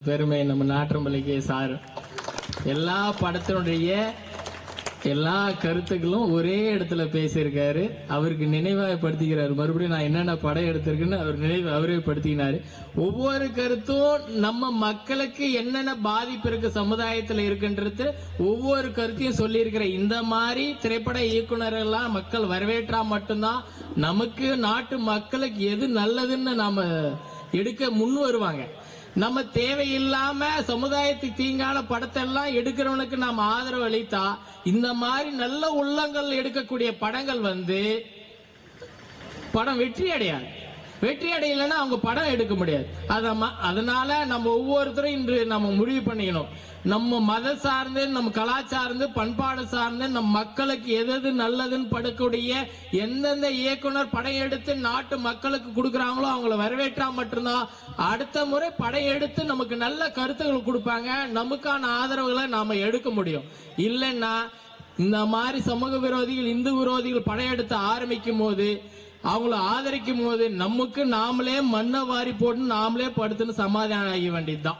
பெருமை நம்ம நாற்றம்பள்ளிக்கு சார் எல்லா படத்தினுடைய எல்லா கருத்துக்களும் ஒரே இடத்துல பேசியிருக்காரு. அவருக்கு நினைவாகப்படுத்திக்கிறாரு. மறுபடியும் நான் என்னென்ன படம் எடுத்திருக்குன்னு அவர் அவரே படுத்தினாரு. ஒவ்வொரு கருத்தும் நம்ம மக்களுக்கு என்னென்ன பாதிப்பு இருக்கு சமுதாயத்தில் இருக்குன்றது ஒவ்வொரு கருத்தையும் சொல்லியிருக்கிற இந்த மாதிரி திரைப்பட இயக்குநர்கள்லாம் மக்கள் வரவேற்றா மட்டும்தான் நமக்கு நாட்டு மக்களுக்கு எது நல்லதுன்னு நாம எடுக்க முன் வருவாங்க. நம்ம தேவையில்லாம சமுதாயத்துக்கு தீங்கான படத்தை எல்லாம் எடுக்கிறவனுக்கு நாம் ஆதரவு அளித்தா இந்த மாதிரி நல்ல உள்ளங்கள் எடுக்கக்கூடிய படங்கள் படம் வெற்றி அடையாது. வெற்றி அடையலைன்னா அவங்க படம் எடுக்க முடியாது. அதனால நம்ம ஒவ்வொருத்தரும் இன்று நம்ம முடிவு பண்ணிக்கணும். நம்ம மத சார்ந்து, நம்ம கலாச்சாரம், பண்பாடு சார்ந்து நம்ம மக்களுக்கு எது நல்லதுன்னு படக்கூடிய எந்தெந்த இயக்குனர் படம் எடுத்து நாட்டு மக்களுக்கு கொடுக்குறாங்களோ அவங்கள வரவேற்றா மட்டும்தான் அடுத்த முறை படம் எடுத்து நமக்கு நல்ல கருத்துக்கள் கொடுப்பாங்க. நமக்கான ஆதரவுகளை நாம எடுக்க முடியும். இல்லைன்னா இந்த மாதிரி சமூக விரோதிகள், இந்து விரோதிகள் படம் எடுத்து ஆரம்பிக்கும் போது அவங்கள ஆதரிக்கும் போது நமக்கு நாமளே மண்ணை வாரி போட்டு நாமளே படுத்துன்னு சமாதானம் ஆக வேண்டியதுதான்.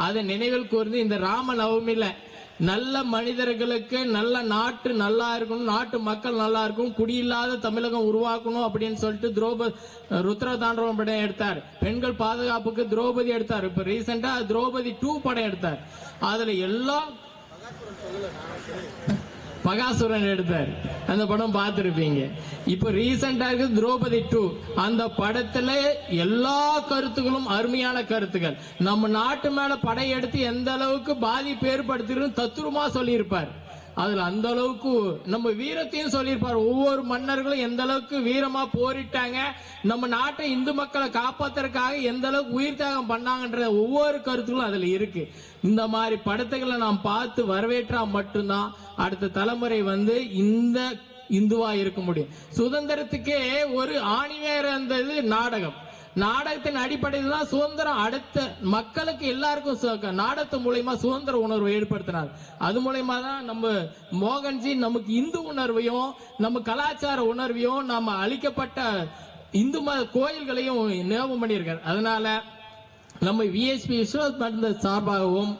அதை நினைவில் கூர்ந்து இந்த ராம நவமியில நல்ல மனிதர்களுக்கு நல்ல நாட்டு நல்லா இருக்கணும், நாட்டு மக்கள் நல்லா இருக்கும், குடியில்லாத தமிழகம் உருவாக்கணும் அப்படின்னு சொல்லிட்டு ருத்ர தாண்டவம் படம் எடுத்தார். பெண்கள் பாதுகாப்புக்கு திரௌபதி எடுத்தார். இப்ப ரீசெண்டா திரௌபதி 2 படம் எடுத்தார். அதுல எல்லாம் பகாசுரன் எடுத்தார். அந்த படம் பார்த்திருப்பீங்க. இப்ப ரீசெண்டா இருக்கு திரௌபதி 2. அந்த படத்துல எல்லா கருத்துக்களும் அருமையான கருத்துக்கள். நம்ம நாட்டு மேல படையெடுத்து எந்த அளவுக்கு பாதிப்பு ஏற்படுத்திருன்னு தத்துரமா சொல்லியிருப்பார். அதுல அந்த அளவுக்கு நம்ம வீரத்தையும் சொல்லியிருப்பார். ஒவ்வொரு மன்னர்களும் எந்த அளவுக்கு வீரமா போரிட்டாங்க, நம்ம நாட்டை இந்து மக்களை காப்பாத்துறதுக்காக எந்த அளவுக்கு உயிர் தியாகம் பண்ணாங்கன்ற ஒவ்வொரு கருத்துக்களும் அதுல இருக்கு. இந்த மாதிரி படத்துக்களை நாம் பார்த்து வரவேற்றா மட்டும்தான் அடுத்த தலைமுறை இந்த இந்துவா இருக்க முடியும். சுதந்திரத்துக்கே ஒரு ஆணிவேர் இருந்தது நாடகம். நாடகத்தின் அடிப்படையில் தான் சுதந்திரம் அடுத்த மக்களுக்கு எல்லாருக்கும் நாடகத்து மூலயமா சுதந்திர உணர்வை ஏற்படுத்தினார். அது மூலயமா தான் நம்ம மோகன்ஜி நமக்கு இந்து உணர்வையும் நம்ம கலாச்சார உணர்வையும் நம்ம அளிக்கப்பட்ட இந்து மத கோயில்களையும் ஞாபகம் பண்ணியிருக்கார். அதனால நம்ம விஎஸ்பி விஸ்வ சார்பாகவும்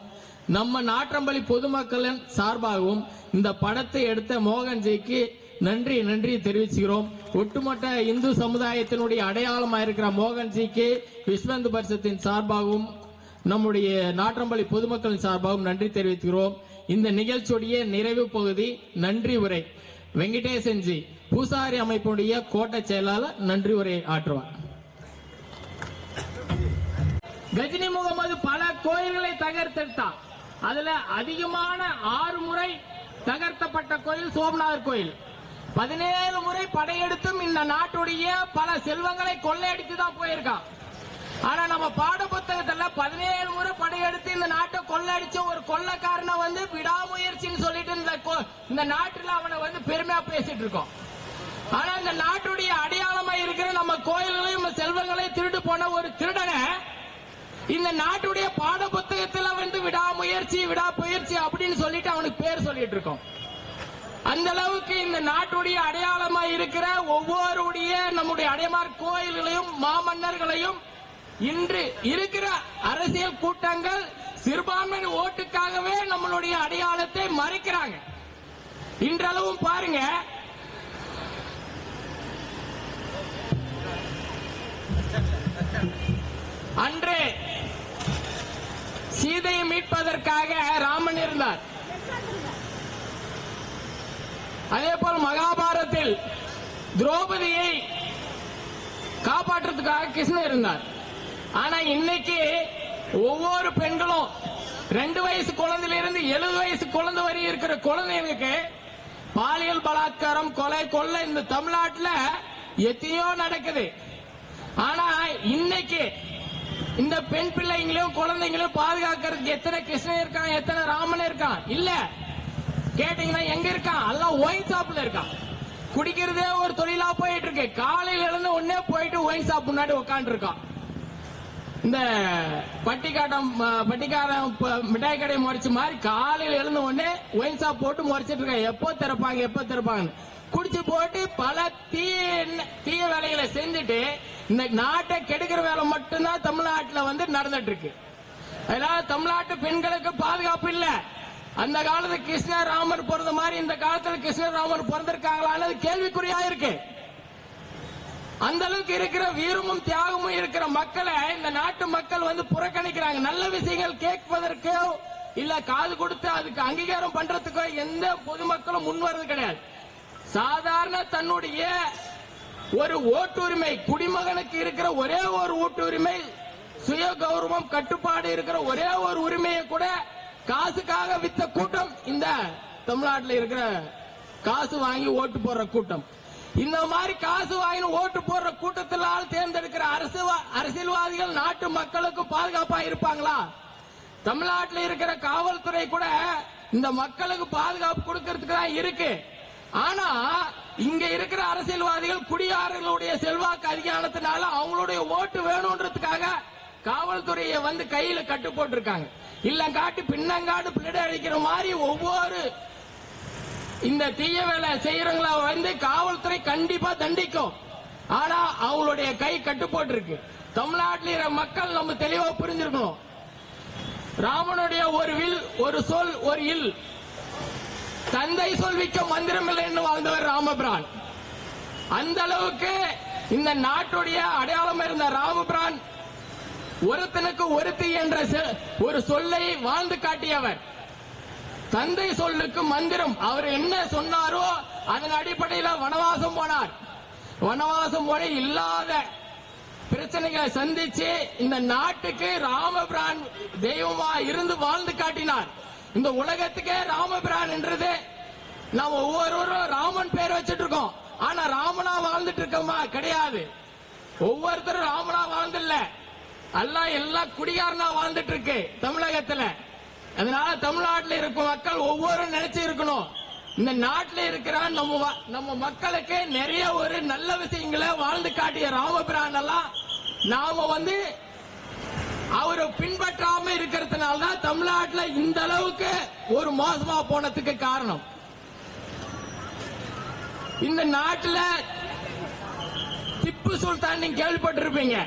நம்ம நாற்றம்பள்ளி பொதுமக்களின் சார்பாகவும் இந்த படத்தை எடுத்த மோகன்ஜிக்கு நன்றி தெரிவிச்சுக்கிறோம். ஒட்டுமொத்த இந்து சமுதாயத்தினுடைய அடையாளமாக இருக்கிற மோகன்ஜிக்கு விஸ்வ இந்து பரிஷத்தின் சார்பாகவும் நம்முடைய நாற்றம்பள்ளி பொதுமக்களின் சார்பாகவும் நன்றி தெரிவிக்கிறோம். இந்த நிகழ்ச்சியுடைய நிறைவு பகுதி நன்றி உரை வெங்கடேசன்ஜி பூசாரி அமைப்புடைய கோட்டை செயலாளர் நன்றி உரை ஆற்றுவார். கஜினி முகமது பல கோயில்களை தகர்த்தெடுத்தார். அதுல அதிகமான 6 முறை தகர்த்தப்பட்ட கோயில் சோமநாதர் கோயில். 17 முறை படையெடுத்தும் இந்த நாட்டுடைய பல செல்வங்களை கொள்ளையடித்து தான் போயிருக்கான். ஆனா நம்ம பாட புத்தகத்துல 17 முறை படையெடுத்து இந்த நாட்டை கொள்ளையடிச்ச ஒரு கொள்ளைக்காரனை விடாமுயற்சின்னு சொல்லிட்டு இந்த நாட்டுல அவனை பெருமையா பேசிட்டு இருக்கோம். ஆனா இந்த நாட்டுடைய அடையாளமா இருக்கிற நம்ம கோயில்களையும் செல்வங்களையும் திருட்டு போன ஒரு திருடனை இந்த நாட்டுடைய பாட புத்தகத்துல விடாமுயற்சி அப்படின்னு சொல்லிட்டு அவனுக்கு பேர் சொல்லிட்டு இருக்கோம். அந்த அளவுக்கு இந்த நாட்டுடைய அடையாளமா இருக்கிற ஒவ்வொருடைய நம்முடைய அடையாள கோயில்களையும் மாமன்னர்களையும் இன்று இருக்கிற அரசியல் கூட்டங்கள் சிறுபான்மை ஓட்டுக்காகவே நம்மளுடைய அடையாளத்தை மறைக்கிறாங்க. இன்றளவும் பாருங்க, அன்று சீதையை மீட்பதற்காக ராமன் இருந்தார். அதே போல் மகாபாரதத்தில் திரௌபதியை காப்பாற்றுறதுக்காக கிருஷ்ணன் இருந்தார். ஆனா இன்னைக்கு ஒவ்வொரு பெண்களும் 2 வயசு குழந்தையிலிருந்து 70 வயசு குழந்தை வரை இருக்கிற குழந்தைகளுக்கு பாலியல் பலாத்காரம், கொலை இந்த தமிழ்நாட்டில் எத்தனையோ நடக்குது. ஆனா இன்னைக்கு இந்த பெண் பிள்ளைங்களையும் குழந்தைங்களையும் பாதுகாக்கிறதுக்கு எத்தனை கிருஷ்ணன் இருக்கான், எத்தனை ராமன் இருக்கான்? இல்ல. கேட்டீங்கன்னா எங்க இருக்கான்? எல்லாம் ஒயின் ஷாப்ல இருக்கான். குடிக்கிறதே ஒரு தொழிலா போயிட்டு இருக்கு. காலையில இருந்து உடனே போயிட்டு ஒயின் ஷாப் முன்னாடி உட்காந்து இருக்கான். இந்த பட்டிக்காரம் மிட்டாய் கடை முறைச்ச மாதிரி காலையில எழுந்த உடனே ஒயின் ஷாப் போட்டு முறைச்சிட்டு இருக்கான். எப்போ திறப்பாங்க குடிச்சு போட்டு பல தீய வேலைகளை செஞ்சுட்டு இந்த நாட்டை கெடுக்கிற வேலை மட்டும்தான் தமிழ்நாட்டில் நடந்துட்டு இருக்கு. அதனால தமிழ்நாட்டு பெண்களுக்கு பாதுகாப்பு இல்ல. அந்த காலத்துல கிருஷ்ணராமர் பிறந்த மாதிரி இந்த காலத்துல கிருஷ்ணராமர் பிறந்திருக்காங்களான்னு கேள்விக்குறியா இருக்கு. அந்த அளவுக்கு இருக்கிற வீரமும் தியாகமும் இருக்கிற மக்களை இந்த நாட்டு மக்கள் வந்து புறக்கணிக்கிறாங்க. நல்ல விஷயங்கள் கேட்பதற்கோ இல்ல காது கொடுத்து அதுக்கு அங்கீகாரம் பண்றதுக்கோ எந்த பொதுமக்களும் முன் வர்றது கிடையாது. சாதாரண தன்னுடைய ஒரு ஓட்டுரிமை, குடிமகனுக்கு இருக்கிற ஒரே ஒரு ஓட்டுரிமை, சுய கௌரவம், கட்டுப்பாடு இருக்கிற ஒரே ஒரு உரிமையை கூட காசுக்காக வித்த கூட்டம் இந்த தமிழ்நாட்டில் இருக்கிற காசு வாங்கி ஓட்டு போடுற கூட்டம். இந்த மாதிரி காசு வாங்கி ஓட்டு போடுற கூட்டத்தினால் தேர்ந்தெடுக்கிற அரசியல்வாதிகள் நாட்டு மக்களுக்கு பாதுகாப்பா இருப்பாங்களா? தமிழ்நாட்டில் இருக்கிற காவல்துறை கூட இந்த மக்களுக்கு பாதுகாப்பு கொடுக்கறதுக்கு தான் இருக்கு. ஆனா இங்க இருக்கிற அரசியல்வாதிகள் குடியாரர்களுடைய செல்வாக்கு அதிகாரத்தினால அவங்களுடைய ஓட்டு வேணும்ன்றதுக்காக காவல்துறையை வந்து கையில கட்டு போட்டிருக்காங்க. இல்லங்காட்டு பின்னங்காட்டு பிள்ளை அடிக்கிற மாதிரி ஒவ்வொரு இந்த தீய வேலை செய்யறவங்கள வந்து காவல்துறை கண்டிப்பா தண்டிக்கும். ஆனா அவங்களுடைய கை கட்டு போட்டிருக்கு. தமிழ்நாட்டில் இருக்கிற மக்கள் நம்ம தெளிவா புரிஞ்சிருக்கணும். ராமனுடைய ஒரு வில், ஒரு சொல், ஒரு இல். தந்தை சொல்விக்க மந்திரமில்லைன்னு வாழ்ந்தவர் ராமபிரான். அந்த அளவுக்கு இந்த நாட்டுடைய அடையாளம் இருந்த ராமபிரான் ஒருத்தனுக்கு ஒருத்தி என்ற ஒரு சொல்லை வாழ்ந்து காட்டியவர். தந்தை சொல்லுக்கு மந்திரம். அவர் என்ன சொன்னாரோ அதன் அடிப்படையில் வனவாசம் போனார். வனவாசம் போன இல்லாத பிரச்சனைகளை சந்திச்சு இந்த நாட்டுக்கு ராமபிரான் தெய்வமா இருந்து வாழ்ந்து காட்டினார். இந்த உலகத்துக்கே ராமபிரான் என்றது நாம் ஒவ்வொருவரும் ராமன் பேர் வச்சிட்டு இருக்கோம். ஆனா ராமனா வாழ்ந்துட்டு இருக்கோமா? கிடையாது. ஒவ்வொருத்தரும் ராமனா வாழ்ந்துல்ல, எல்லாம் குடிகாரனா வாழ்ந்துட்டு இருக்கு தமிழகத்துல. அதனால தமிழ்நாட்டில் இருக்கும் மக்கள் ஒவ்வொரு நினைச்சு இருக்கணும். இந்த நாட்டில் இருக்கிற நம்ம மக்களுக்கு நிறைய ஒரு நல்ல விஷயங்களை வாழ்ந்து காட்டிய ராமபிரான் எல்லாம் நாம வந்து அவரை பின்பற்றாம இருக்கிறதுனால தான் தமிழ்நாட்டில் இந்த அளவுக்கு ஒரு மோசமா போனதுக்கு காரணம். இந்த நாட்டில் திப்பு சுல்தான் நீங்க கேள்விப்பட்டிருப்பீங்க.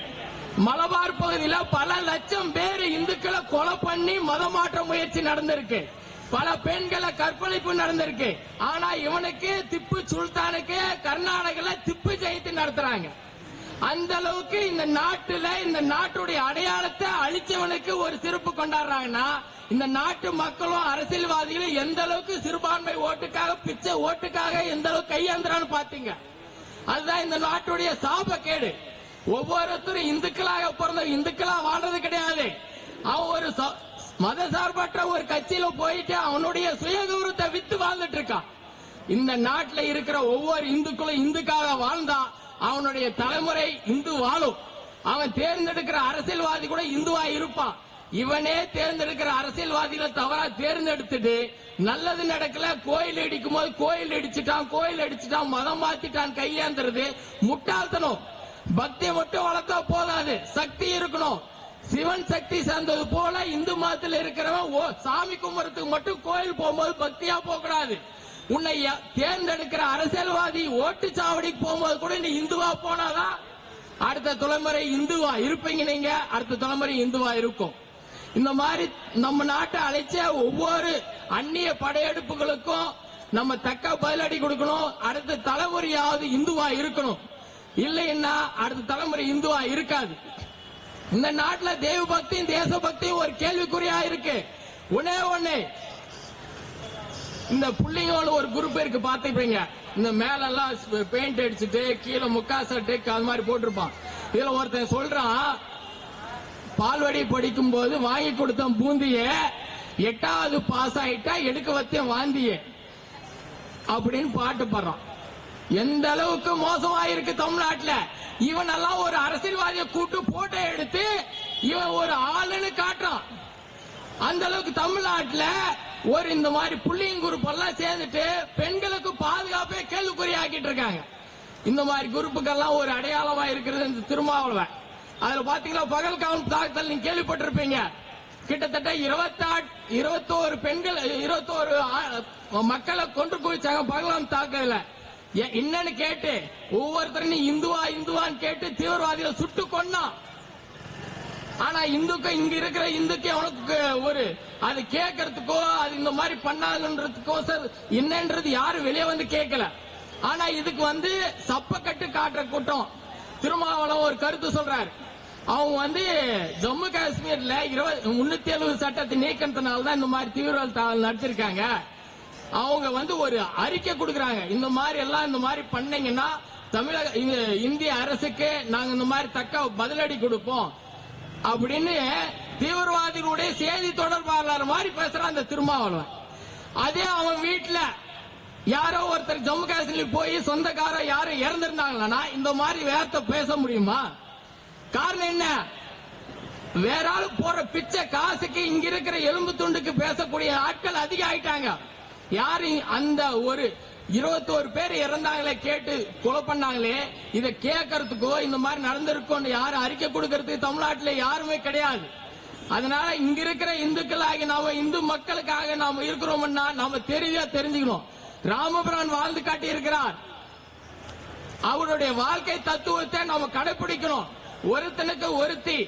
மலபார் பகுதியில் பல லட்சம் பேர் இந்துக்களை கொலை பண்ணி மதமாற்ற முயற்சி நடந்திருக்கு. பல பெண்களை கற்பழிப்பு நடந்திருக்கு. ஆனா இவனுக்கு திப்பு சுல்தானுக்கு கர்நாடகால திப்பு ஜெயந்தி நடத்துறாங்க. அந்த அளவுக்கு இந்த நாட்டுல இந்த நாட்டுடைய அடையாளத்தை அழிச்சவனுக்கு ஒரு சிறப்பு கொண்டாடுறாங்கன்னா இந்த நாட்டு மக்களும் அரசியல்வாதிகளும் எந்த அளவுக்கு சிறுபான்மை ஓட்டுக்காக, பிச்சை ஓட்டுக்காக எந்த அளவுக்கு கையாந்துறான்னு பாத்தீங்க. அதுதான் இந்த நாட்டுடைய சாபக்கேடு. ஒவ்வொருத்தரும் இந்துக்களாக பிறந்த இந்துக்களா வாழ்றது கிடையாது. அவன் ஒரு மத சார்பற்ற ஒரு கட்சியில போயிட்டு அவனுடைய சுயகௌரவத்தை வித்து வாழ்ந்துட்டு இருக்கான். இந்த நாட்டில் இருக்கிற ஒவ்வொரு இந்துக்களும் இந்துக்காக வாழ்ந்தா அவனுடைய தலைமுறை இந்து வாழும். அவன் தேர்ந்தெடுக்கிற அரசியல்வாதி கூட இந்துவா இருப்பான். இவனே தேர்ந்தெடுக்கிற அரசியல்வாதிகளை தவறா தேர்ந்தெடுத்துட்டு நல்லது நடக்கல, கோயில் இடிக்கும் போது கோயில் அடிச்சுட்டான், மதம் மாத்திட்டான் கையாந்துறது முட்டாள்தனம். பக்தியை மட்டும் வளர்த்தா போதாது, சக்தி இருக்கணும். சிவன் சக்தி சேர்ந்தது போல இந்து மதத்தில் இருக்கிறவன் சாமி கும்பிட்றதுக்கு மட்டும் கோயில் போகும்போது பக்தியா போக கூடாது. உன்னை தேர்ந்தெடுக்கிற அரசியல்வாதி ஓட்டுச்சாவடிக்கு போகும்போது கூட நீ இந்துவா போனாதான் அடுத்த தலைமுறை இந்துவா இருப்பீங்க. நீங்க அடுத்த தலைமுறை இந்துவா இருக்கும். இந்த மாதிரி நம்ம நாட்டை அழைச்ச ஒவ்வொரு அந்நிய படையெடுப்புகளுக்கும் நம்ம தக்க பதிலடி கொடுக்கணும். அடுத்த தலைமுறையாவது இந்துவா இருக்கணும். இல்லைன்னா அடுத்த தலைமுறை இந்துவா இருக்காது. இந்த நாட்டில் தெய்வ பக்தியும் தேசபக்தியும் ஒரு கேள்விக்குறியா இருக்கு. ஒண்ணு இந்த புள்ளிங்களோட ஒரு குரூப் இருக்கு பாத்துப்பீங்க. இந்த மேல எல்லாம் பெயிண்ட் அடிச்சுட்டு கீழே முக்கா சட்டை அது மாதிரி போட்டிருப்பான். இதுல ஒருத்தன் சொல்றான், பால்வடி படிக்கும் போது வாங்கி கொடுத்த பூந்திய 8வது பாஸ் ஆயிட்டா எடுக்க வச்ச வாந்திய அப்படின்னு பாட்டு பாடுறான். எந்த அளவுக்கு மோசமாயிருக்கு தமிழ்நாட்டில். இவன் எல்லாம் ஒரு அரசியல்வாதியை கூட்டு போட்டோ எடுத்து இவன் ஒரு ஆளுன்னு காட்டுறான். அந்த அளவுக்கு தமிழ்நாட்டில் ஒரு இந்த மாதிரி புள்ளிங் குரூப் எல்லாம் சேர்ந்துட்டு பெண்களுக்கு பாதுகாப்பே கேள்விக்குறியாக்கிட்டு இருக்காங்க. இந்த மாதிரி குரூப்புக்கெல்லாம் ஒரு அடையாளமா இருக்கிறது இந்த திருமாவளவன். அதுல பாத்தீங்களா பகல்காம் தாக்குதல் நீங்க கேள்விப்பட்டிருப்பீங்க. கிட்டத்தட்ட 21 பெண்கள் 21 மக்களை கொண்டு குவிச்சாங்க பகல்காம் தாக்குதல. என்னன்னு கேட்டு ஒவ்வொருத்தரும் நீ இந்துவான்னு கேட்டு தீவிரவாதிகள் சுட்டு கொன்னான். ஆனா இங்க இருக்கிற இந்துக்கு அவனுக்கு ஒரு அது கேட்கறதுக்கோ அது இந்த மாதிரி பண்ணாங்கன்றதுக்கோ என்னன்றது யாரும் வெளியே வந்து கேட்கல. ஆனா இதுக்கு வந்து சப்பக்கட்டு காட்டுற கூட்டம் திருமாவளவன் ஒரு கருத்து சொல்றாரு. அவங்க ஜம்மு காஷ்மீர்ல 370 சட்டத்தை நீக்கிறதுனாலதான் இந்த மாதிரி தீவிரவாத தாக்குதல் நடத்திருக்காங்க. அவங்க ஒரு அறிக்கை கொடுக்கறாங்க, இந்த மாதிரி எல்லாம் இந்த மாதிரி பண்ணீங்கன்னா தமிழக இந்திய அரசுக்கு நாங்க இந்த மாதிரி தக்க பதிலடி கொடுப்போம் அப்படின்னு தீவிரவாதிகளுடைய செய்தி தொடர்பாளர் மாதிரி பேசுறான் அந்த திருமாவளவன். அதே அவன் வீட்டுல யாரோ ஒருத்தர் ஜம்மு காஷ்மீர் போய் சொந்தக்காரர் யாரும் இறந்திருந்தாங்களா இந்த மாதிரி வேர்த்தை பேச முடியுமா? காரணம் என்ன? வேற ஆளு போற பிச்சை காசுக்கு இங்க இருக்கிற எலும்பு துண்டுக்கு பேசக்கூடிய ஆட்கள் அதிகம் ஆயிட்டாங்க. யாரு அந்த ஒரு 21 பேர் இறந்தாங்களே, கேட்டு கொலை பண்ணாங்களே, இதை கேட்கறதுக்கோ இந்த மாதிரி நடந்திருக்கும் யாரும் அறிக்கை கொடுக்கறதுக்கு தமிழ்நாட்டில் யாருமே கிடையாது. அதனால இங்க இருக்கிற இந்துக்களாகி நாம இந்து மக்களுக்காக நாம இருக்கிறோம்னா நாம தெரிஞ்சுக்கணும். ராமபிரான் வாழ்ந்து காட்டி இருக்கிறார். அவருடைய வாழ்க்கை தத்துவத்தை நாம கடைபிடிக்கணும். ஒருத்தனுக்கு ஒருத்தி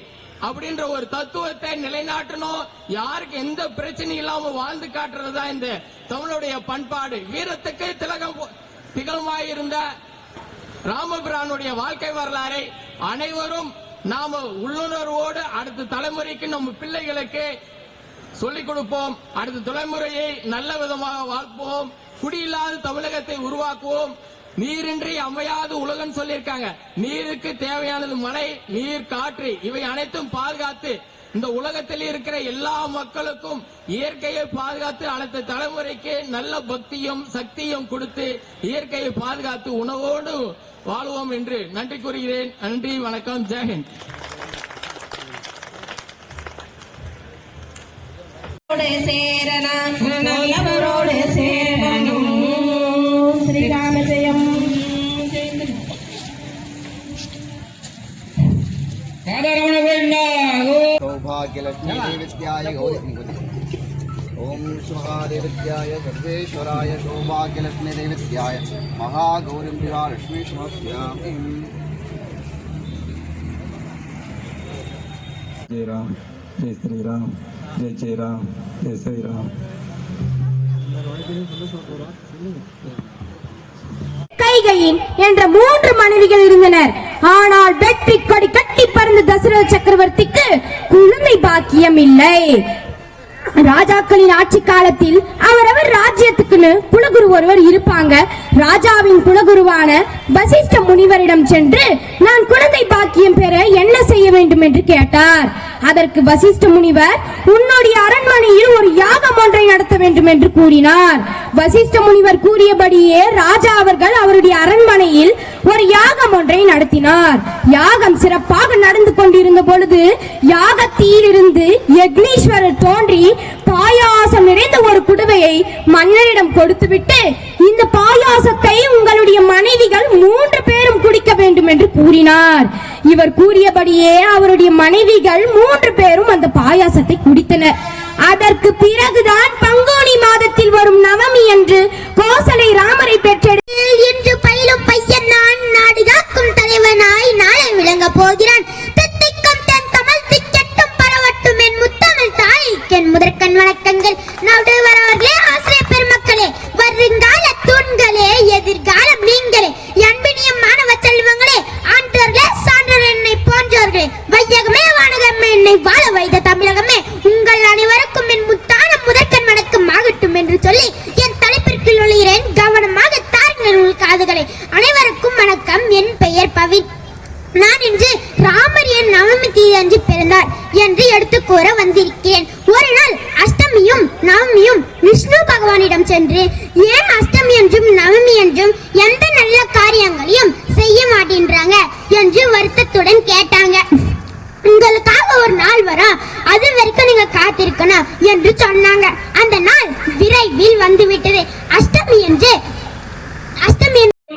அப்படின்ற ஒரு தத்துவத்தை நிலைநாட்டணும். யாருக்கு எந்த பிரச்சனையும் இல்லாம வாழ்ந்து காட்டுறதுதா இந்த தமிழுடைய பண்பாடு. வீரத்துக்கு திகழமாயிருந்த ராமபிரானுடைய வாழ்க்கை வரலாறை அனைவரும் நாம உள்ளுணர்வோடு அடுத்த தலைமுறைக்கு நம்ம பிள்ளைகளுக்கு சொல்லிக் கொடுப்போம். அடுத்த தலைமுறையை நல்ல விதமாக வாழ்ப்போம். குடியில்லாத தமிழகத்தை உருவாக்குவோம். நீரின்றி அமையாது உலகம் சொல்லியிருக்காங்க. நீருக்கு தேவையானது மழை, நீர், காற்று, இவை அனைத்தும் பாதுகாத்து இந்த உலகத்தில் இருக்கிற எல்லா மக்களுக்கும் இயற்கையை பாதுகாத்து அடுத்த தலைமுறைக்கு நல்ல பக்தியும் சக்தியும் கொடுத்து இயற்கையை பாதுகாத்து உணவோடு வாழ்வோம் என்று நன்றி கூறுகிறேன். நன்றி, வணக்கம், ஜெயஹிந்த். ஸ்ரீராம ஜெயம். सौभाग्यलक्ष्मी देवित्याय ओम महादेवित्याय सर्वेश्वराय सौभाग्यलक्ष्मी देवित्याय महागौरी लक्ष्मी समस्यामि. जय राम, जय श्री राम, जय जय राम, जय श्री राम. கைகையின் என்ற 3 மனைவிகள் இருந்தனர். ஆனால் வெற்றி கொடி கட்டி பறந்த தசரத சக்கரவர்த்திக்கு குழந்தை பாக்கியம் இல்லை. ராஜாக்களின் ஆட்சி காலத்தில் அவரவர் ராஜ்யத்துக்குன்னு குலகுரு ஒருவர் இருப்பாங்க. ராஜாவின் குலகுருவான வசிஷ்ட முனிவரிடம் சென்று நான் குழந்தை பாக்கியம் பெற என்ன செய்ய வேண்டும் என்று கேட்டார். அதற்கு வசிஷ்ட முனிவர் உன்னுடைய அரண்மனையில் ஒரு யாகம் ஒன்றை நடத்த வேண்டும் என்று கூறினார். வசிஷ்ட முனிவர் கூறியபடியே ராஜா அவர்கள் அவருடைய அரண்மனையில் ஒரு யாகம் ஒன்றை நடத்தினார். யாகம் சிறப்பாக நடந்து கொண்டிருந்த பொழுது யாகத்திலிருந்து யக்னீஸ்வரர் தோன்றி பாயாசம் நிறைந்த ஒரு குடுவையை மன்னரிடம் கொடுத்துவிட்டு இந்த பாயாசத்தை உங்களுடைய மனைவிகள் 3 பேரும் குடிக்க வேண்டும் என்று கூறினார். இவர் கூறியபடியே அவருடைய மனைவிகள் 3 பேரும் அந்த பாயாசத்தை குடித்தனர். அதற்கு பிறகுதான் பங்குனி மாதத்தில் வரும் நவமி என்று கோசலை ராமரை பெற்றெடுத்து இன்று பயிலும் பையன் நான் நாடு காக்கும் தலைவனாய் நாளை விளங்க போகிறான். தித்திக்கும் தென் தமிழ் திக்கட்டும் பரவட்டும் என் முத்தமிழ் தாய்க்கென் முதற்கண் வணக்கங்கள். நடுவரவர்களே, ஆசிரியர் பெருமக்களே, வருங்கால தூண்களே, எதிர்காலம் நீங்களே, அன்பினியம் மாணவ செல்வங்களே, ஆண்டவர்களே, சான்றோர் என்னை போன்றோர்களே, வையகமே வானகமே என்னை வாழ வைத்த தமிழகமே, உங்கள் அனைவருக்கும் என் முத்தான முதற்கண் வணக்கம் ஆகட்டும் என்று சொல்லி என் தலைப்பிற்குள் நுழைகிறேன். கவனமாக தாருங்கள் உங்கள் காதுகளை. அனைவருக்கும் வணக்கம். என் பெயர் பவின். நான் இன்று ராமர் என் நவமி தீதி அன்று பிறந்தார் என்று எடுத்து கூற வந்திருக்கிறேன். ஒரு நாள் அஷ்டமியும் நவமியும் விஷ்ணு பகவானிடம் சென்று ஏன் அஷ்டமி என்றும் நவமி என்றும் எந்த நல்ல காரியங்களையும் செய்ய மாட்டேன்றாங்க என்று வருத்தத்துடன் கேட்டாங்க. உங்களுக்காக ஒரு நாள் வரும், அது வரைக்கும் நீங்க காத்திருக்கணும் என்று சொன்னாங்க. அந்த நாள் விரைவில் வந்துவிட்டது. அஷ்டமி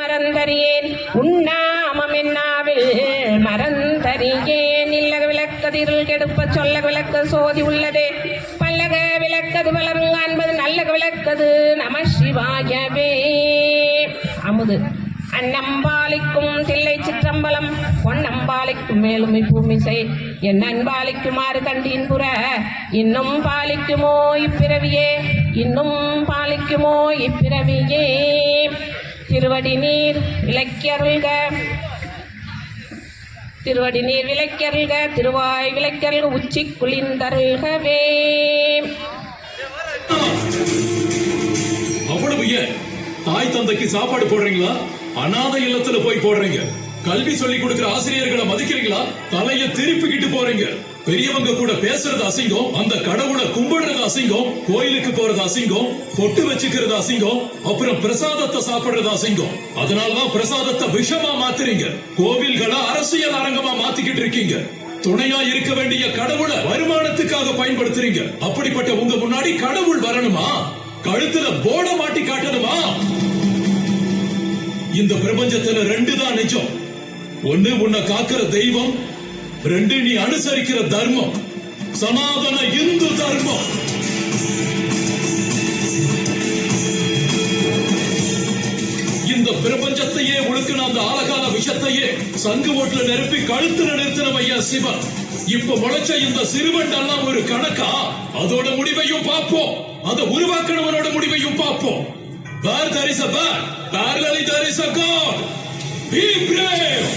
மறந்தறியேன் உண்ணாமம் என்னாவில் மறந்தறியேன் இல்லக விளக்கதில் கெடுப்ப சொல்ல விளக்க சோதி உள்ளதே பல்லக விளக்கது வளருங்க என்பது நல்லக விளக்கது நம சிவாயவே. அமுது அன்னம்பாலிக்கும் தில்லை சிற்றம்பலம் பொன்னம்பாலிக்கும் மேலுமை பூமிசை என் அன்பாலிக்குமாறு கண்டின் புற இன்னும் பாலிக்குமோ இப்பிறவியே இன்னும் பாலிக்குமோ இப்பிறவியே திருவடி நீர் விளக்கியருள்க திருவடி நீர் விளக்கியருள்க திருவாய் விளக்கியருள்க உச்சி குளிர்ந்தருள்கவே. அவ்வளவு ஏன் தாய் தந்தைக்கு சாப்பாடு போடுறீங்களா? அநாதை இல்லத்துல போய் போடுறீங்க. கல்வி சொல்லி கொடுக்கிற ஆசிரியர்களை மதிக்கிறீங்களா? தலைய திருப்பிக்கிட்டு போறீங்க. பெரியவங்க கூட பேசுறது அசிங்கம், அந்த கடவுளை கும்பிடுறது அசிங்கம், கோயிலுக்கு போறது அசிங்கம், பொட்டு வச்சுக்கிறது அசிங்கம், அப்புறம் பிரசாதத்தை சாப்பிடுறது அசிங்கம். அதனாலதான் பிரசாதத்தை விஷமா மாத்துறீங்க. கோவில்களை அரசியல் அரங்கமா மாத்திக்கிட்டு இருக்கீங்க. துணையா இருக்க வேண்டிய கடவுளை வருமானத்துக்காக பயன்படுத்துறீங்க. அப்படிப்பட்ட உங்க முன்னாடி கடவுள் வரணுமா? கழுத்துல போட மாட்டி காட்டணுமா? இந்த பிரபஞ்சத்துல ரெண்டு தான் நிஜம். ஒன்னு உன்னை காக்கிற தெய்வம், ரெண்டு நீ அனுசரிக்கிற தர்மம், சனாதன இந்து தர்மம். இந்த பிரபஞ்சத்தையே உழுக்கின அந்த ஆலகால விஷத்தையே சங்கு ஓட்டுல நிரப்பி கழுத்துல நிறுத்தின ஐயா சிவன். இப்ப முளைச்ச இந்த சிறுவண்டெல்லாம் ஒரு கணக்கா? அதோட முடிவையும் பார்ப்போம், அதை உருவாக்கினவனோட முடிவையும் பார்ப்போம். Where there is a man, parallelly there is a God. Be brave.